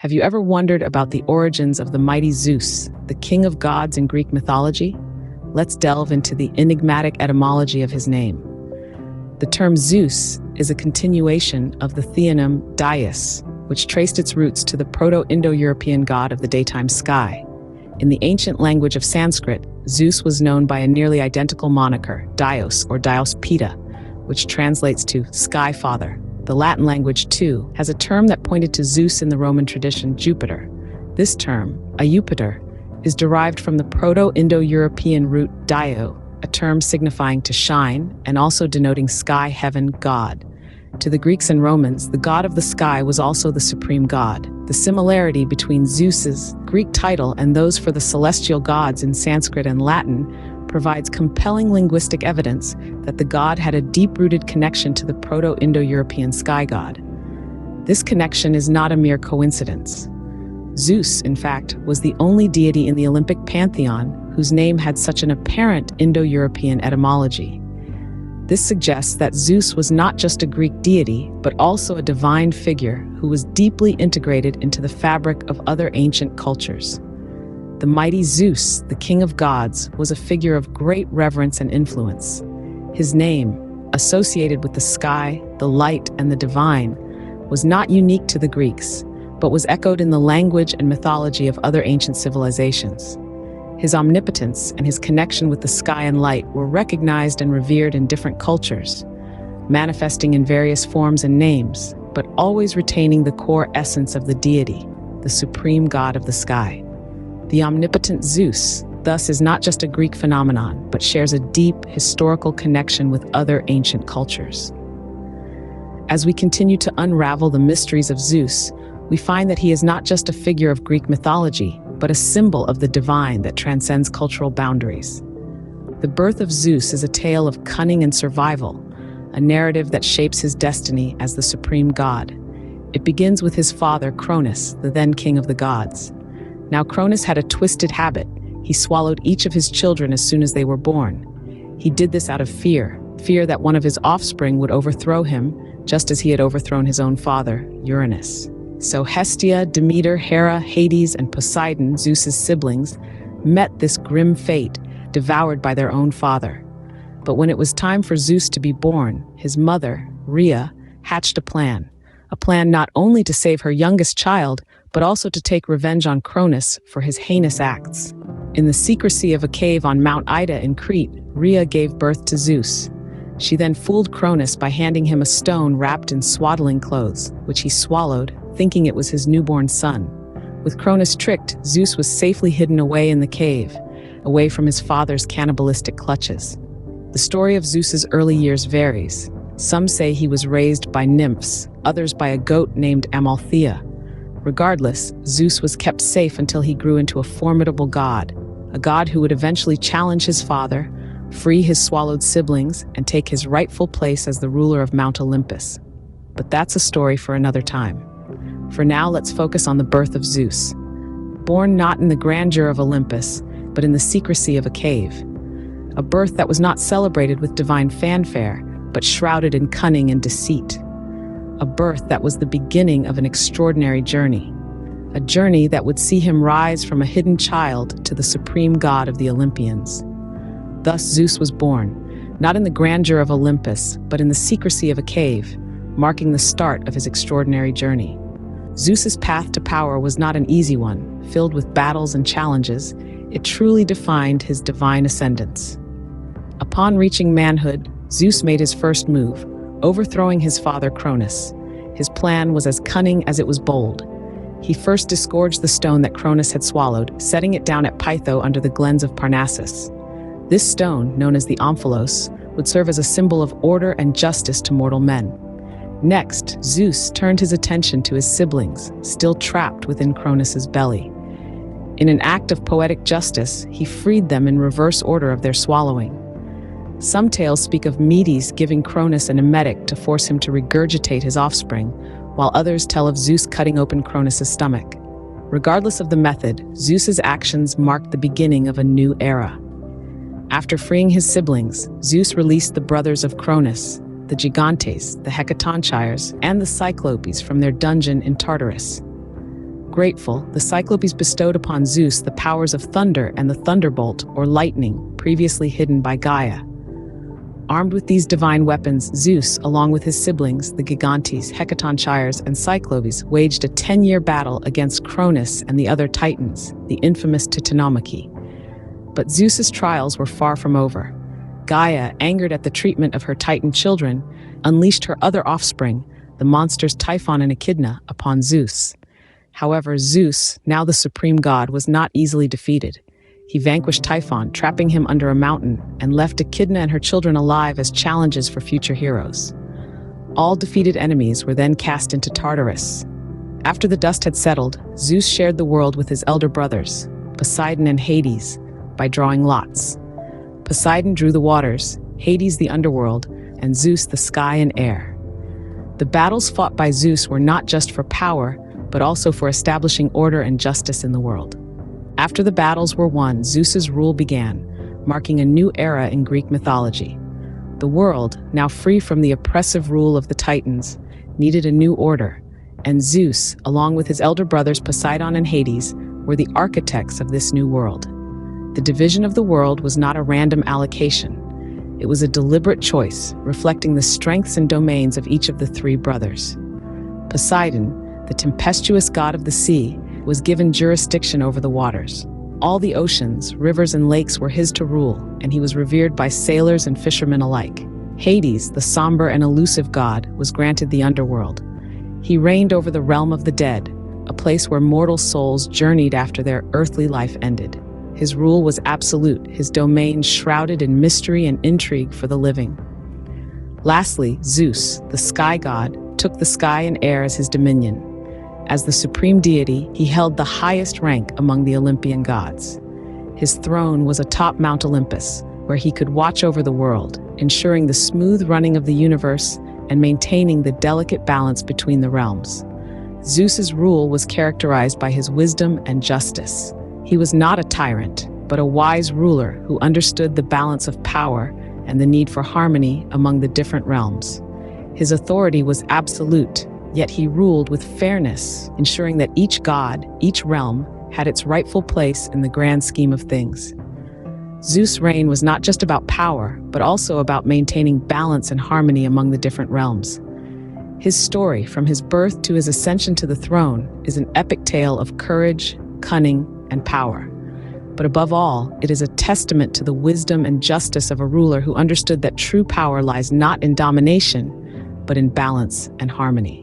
Have you ever wondered about the origins of the mighty Zeus, the king of gods in Greek mythology? Let's delve into the enigmatic etymology of his name. The term Zeus is a continuation of the theonym Deious, which traced its roots to the Proto-Indo-European god of the daytime sky. In the ancient language of Sanskrit, Zeus was known by a nearly identical moniker, Dios or Dios Pita, which translates to Sky Father. The Latin language, too, has a term that pointed to Zeus in the Roman tradition, Jupiter. This term, Jupiter, is derived from the Proto-Indo-European root dio, a term signifying to shine and also denoting sky, heaven, god. To the Greeks and Romans, the god of the sky was also the supreme god. The similarity between Zeus's Greek title and those for the celestial gods in Sanskrit and Latin provides compelling linguistic evidence that the god had a deep-rooted connection to the Proto-Indo-European sky god. This connection is not a mere coincidence. Zeus, in fact, was the only deity in the Olympic pantheon whose name had such an apparent Indo-European etymology. This suggests that Zeus was not just a Greek deity, but also a divine figure who was deeply integrated into the fabric of other ancient cultures. The mighty Zeus, the king of gods, was a figure of great reverence and influence. His name, associated with the sky, the light, and the divine, was not unique to the Greeks, but was echoed in the language and mythology of other ancient civilizations. His omnipotence and his connection with the sky and light were recognized and revered in different cultures, manifesting in various forms and names, but always retaining the core essence of the deity, the supreme god of the sky. The omnipotent Zeus, thus, is not just a Greek phenomenon, but shares a deep historical connection with other ancient cultures. As we continue to unravel the mysteries of Zeus, we find that he is not just a figure of Greek mythology, but a symbol of the divine that transcends cultural boundaries. The birth of Zeus is a tale of cunning and survival, a narrative that shapes his destiny as the supreme god. It begins with his father, Cronus, the then king of the gods. Now, Cronus had a twisted habit. He swallowed each of his children as soon as they were born. He did this out of fear that one of his offspring would overthrow him, just as he had overthrown his own father, Uranus. So Hestia, Demeter, Hera, Hades, and Poseidon, Zeus's siblings, met this grim fate, devoured by their own father. But when it was time for Zeus to be born, his mother, Rhea, hatched a plan not only to save her youngest child, but also to take revenge on Cronus for his heinous acts. In the secrecy of a cave on Mount Ida in Crete, Rhea gave birth to Zeus. She then fooled Cronus by handing him a stone wrapped in swaddling clothes, which he swallowed, thinking it was his newborn son. With Cronus tricked, Zeus was safely hidden away in the cave, away from his father's cannibalistic clutches. The story of Zeus's early years varies. Some say he was raised by nymphs, others by a goat named Amalthea. Regardless, Zeus was kept safe until he grew into a formidable god, a god who would eventually challenge his father, free his swallowed siblings, and take his rightful place as the ruler of Mount Olympus. But that's a story for another time. For now, let's focus on the birth of Zeus. Born not in the grandeur of Olympus, but in the secrecy of a cave. A birth that was not celebrated with divine fanfare, but shrouded in cunning and deceit. A birth that was the beginning of an extraordinary journey. A journey that would see him rise from a hidden child to the supreme god of the Olympians. Thus Zeus was born, not in the grandeur of Olympus, but in the secrecy of a cave, marking the start of his extraordinary journey. Zeus's path to power was not an easy one, filled with battles and challenges. It truly defined his divine ascendance. Upon reaching manhood, Zeus made his first move, overthrowing his father Cronus. His plan was as cunning as it was bold. He first disgorged the stone that Cronus had swallowed, setting it down at Pytho under the glens of Parnassus. This stone, known as the Omphalos, would serve as a symbol of order and justice to mortal men. Next, Zeus turned his attention to his siblings, still trapped within Cronus's belly. In an act of poetic justice, he freed them in reverse order of their swallowing. Some tales speak of Medes giving Cronus an emetic to force him to regurgitate his offspring, while others tell of Zeus cutting open Cronus's stomach. Regardless of the method, Zeus's actions marked the beginning of a new era. After freeing his siblings, Zeus released the brothers of Cronus, the Gigantes, the Hecatonchires, and the Cyclopes from their dungeon in Tartarus. Grateful, the Cyclopes bestowed upon Zeus the powers of thunder and the thunderbolt, or lightning, previously hidden by Gaia. Armed with these divine weapons, Zeus, along with his siblings, the Gigantes, Hecatonchires, and Cyclopes, waged a 10-year battle against Cronus and the other Titans, the infamous Titanomachy. But Zeus's trials were far from over. Gaia, angered at the treatment of her Titan children, unleashed her other offspring, the monsters Typhon and Echidna, upon Zeus. However, Zeus, now the supreme god, was not easily defeated. He vanquished Typhon, trapping him under a mountain, and left Echidna and her children alive as challenges for future heroes. All defeated enemies were then cast into Tartarus. After the dust had settled, Zeus shared the world with his elder brothers, Poseidon and Hades, by drawing lots. Poseidon drew the waters, Hades the underworld, and Zeus the sky and air. The battles fought by Zeus were not just for power, but also for establishing order and justice in the world. After the battles were won, Zeus's rule began, marking a new era in Greek mythology. The world, now free from the oppressive rule of the Titans, needed a new order, and Zeus, along with his elder brothers Poseidon and Hades, were the architects of this new world. The division of the world was not a random allocation. It was a deliberate choice, reflecting the strengths and domains of each of the three brothers. Poseidon, the tempestuous god of the sea, was given jurisdiction over the waters. All the oceans, rivers, and lakes were his to rule, and he was revered by sailors and fishermen alike. Hades, the somber and elusive god, was granted the underworld. He reigned over the realm of the dead, a place where mortal souls journeyed after their earthly life ended. His rule was absolute, his domain shrouded in mystery and intrigue for the living. Lastly, Zeus, the sky god, took the sky and air as his dominion. As the supreme deity, he held the highest rank among the Olympian gods. His throne was atop Mount Olympus, where he could watch over the world, ensuring the smooth running of the universe and maintaining the delicate balance between the realms. Zeus's rule was characterized by his wisdom and justice. He was not a tyrant, but a wise ruler who understood the balance of power and the need for harmony among the different realms. His authority was absolute, yet he ruled with fairness, ensuring that each god, each realm, had its rightful place in the grand scheme of things. Zeus' reign was not just about power, but also about maintaining balance and harmony among the different realms. His story, from his birth to his ascension to the throne, is an epic tale of courage, cunning, and power. But above all, it is a testament to the wisdom and justice of a ruler who understood that true power lies not in domination, but in balance and harmony.